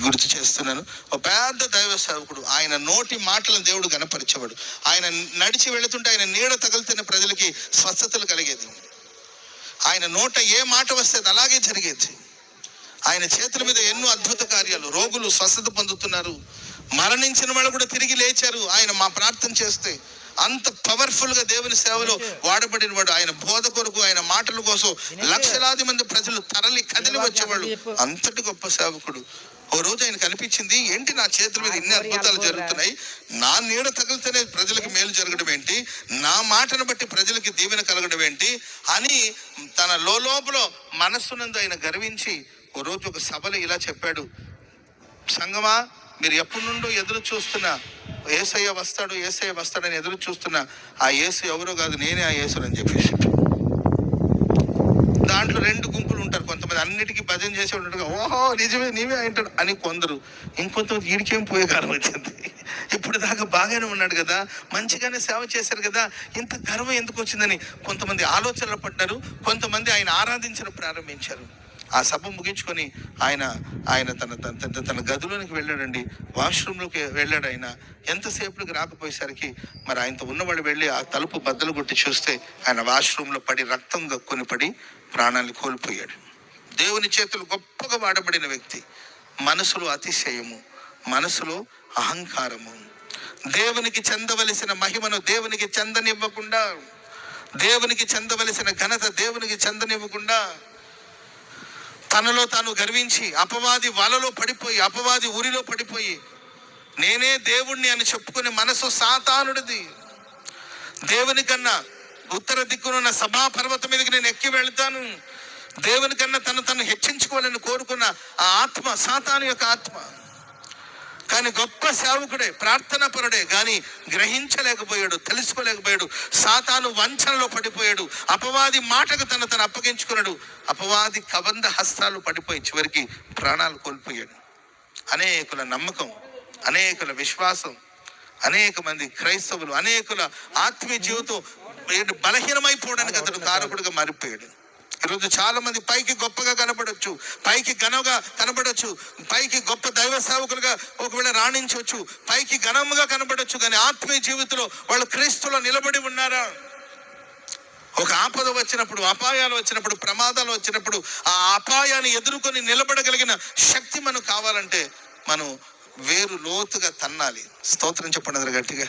గుర్తు చేస్తున్నాను. ఒక పెద్ద దైవ సేవకుడు, ఆయన నోటి మాటలను దేవుడు గణపరిచేవాడు. ఆయన నడిచి వెళుతుంటే ఆయన నీడ తగులుతున్న ప్రజలకి స్వస్థతలు కలిగేది. ఆయన నోట ఏ మాట వస్తే అది అలాగే జరిగేది. ఆయన చేతుల మీద ఎన్నో అద్భుత కార్యాలు, రోగులు స్వస్థత పొందుతున్నారు, మరణించిన వాళ్ళు కూడా తిరిగి లేచారు ఆయన మా ప్రార్థన చేస్తే. అంత పవర్ఫుల్ గా దేవుని సేవలో వాడబడిన వాడు. ఆయన బోధ కొరకు, ఆయన మాటల కోసం లక్షలాది మంది ప్రజలు తరలి కదిలి వచ్చేవాళ్ళు. అంతటి గొప్ప సేవకుడు. ఓ రోజు ఆయన కనిపించింది, ఏంటి నా చేతుల మీద ఇన్ని అద్భుతాలు జరుగుతున్నాయి, నా నీడ తగిలితేనే ప్రజలకి మేలు జరగడం ఏంటి, నా మాటను బట్టి ప్రజలకి దీవెన కలగడం ఏంటి అని తన లోపల మనస్సునందు ఆయన గర్వించి ఓ రోజు ఒక సభలో ఇలా చెప్పాడు, సంగమా, మీరు ఎప్పటి నుండో ఎదురు చూస్తున్న యేసయ్య వస్తాడని ఎదురు చూస్తున్న ఆ యేసు ఎవరో కాదు, నేనే ఆ యేసుని చెప్పేసి. దాంట్లో రెండు గుంపులు ఉంటారు. కొంతమంది అన్నిటికీ భజన చేసి ఉంటాడు, ఓహో నిజమే నీవే అంటాడు అని కొందరు. ఇంకొంతమంది వీడికేం పోయే కాలం వచ్చింది, ఇప్పుడు దాకా బాగానే ఉన్నాడు కదా, మంచిగానే సేవ చేశారు కదా, ఇంత గర్వం ఎందుకు వచ్చిందని కొంతమంది ఆలోచనలు పడ్డారు. కొంతమంది ఆయన ఆరాధించడం ప్రారంభించారు. ఆ సభ ముగించుకొని ఆయన తన గదిలోనికి వెళ్ళాడండి. వాష్రూమ్లోకి వెళ్ళాడు. ఆయన ఎంతసేపుకి రాకపోయేసరికి మరి ఆయనతో ఉన్నవాడు వెళ్ళి ఆ తలుపు బద్దలు కొట్టి చూస్తే ఆయన వాష్రూమ్లో పడి రక్తం గక్కుని పడి ప్రాణాన్ని కోల్పోయాడు. దేవుని చేతులు గొప్పగా వాడబడిన వ్యక్తి. మనసులో అతిశయము, మనసులో అహంకారము, దేవునికి చెందవలసిన మహిమను దేవునికి చెందనివ్వకుండా, దేవునికి చెందవలసిన ఘనత దేవునికి చెందనివ్వకుండా తనలో తాను గర్వించి అపవాది వలలో పడిపోయి, అపవాది ఊరిలో పడిపోయి, నేనే దేవుణ్ణి అని చెప్పుకునే మనసు సాతానుడిది. దేవుని కన్నా ఉత్తర దిక్కునున్న సభా పర్వతం మీదకి నేను ఎక్కి వెళ్తాను, దేవుని కన్నా తను హెచ్చించుకోవాలని కోరుకున్న ఆ ఆత్మ సాతాను యొక్క ఆత్మ. కానీ గొప్ప సేవకుడే, ప్రార్థనా పరుడే, కానీ గ్రహించలేకపోయాడు, తెలుసుకోలేకపోయాడు. సాతాను వంచనలో పడిపోయాడు. అపవాది మాటకు తను అప్పగించుకున్నాడు. అపవాది కబంధ హస్తాలు పడిపోయి చివరికి ప్రాణాలు కోల్పోయాడు. అనేకుల నమ్మకం, అనేకుల విశ్వాసం, అనేక మంది క్రైస్తవులు, అనేకుల ఆత్మీయ జీవితం బలహీనమైపోవడానికి అతడు కారకుడుగా మారిపోయాడు. ఈరోజు చాలా మంది పైకి గొప్పగా కనబడొచ్చు, పైకి ఘనంగా కనబడొచ్చు, పైకి గొప్ప దైవ సేవకులుగా ఒకవేళ రాణించవచ్చు, పైకి ఘనముగా కనబడొచ్చు, కానీ ఆత్మీయ జీవితంలో వాళ్ళు క్రీస్తులో నిలబడి ఉన్నారా? ఒక ఆపద వచ్చినప్పుడు, అపాయాలు వచ్చినప్పుడు, ప్రమాదాలు వచ్చినప్పుడు ఆ అపాయాన్ని ఎదుర్కొని నిలబడగలిగిన శక్తి మనకు కావాలంటే మనం వేరు లోతుగా తన్నాలి. స్తోత్రం చెప్పండి గట్టిగా.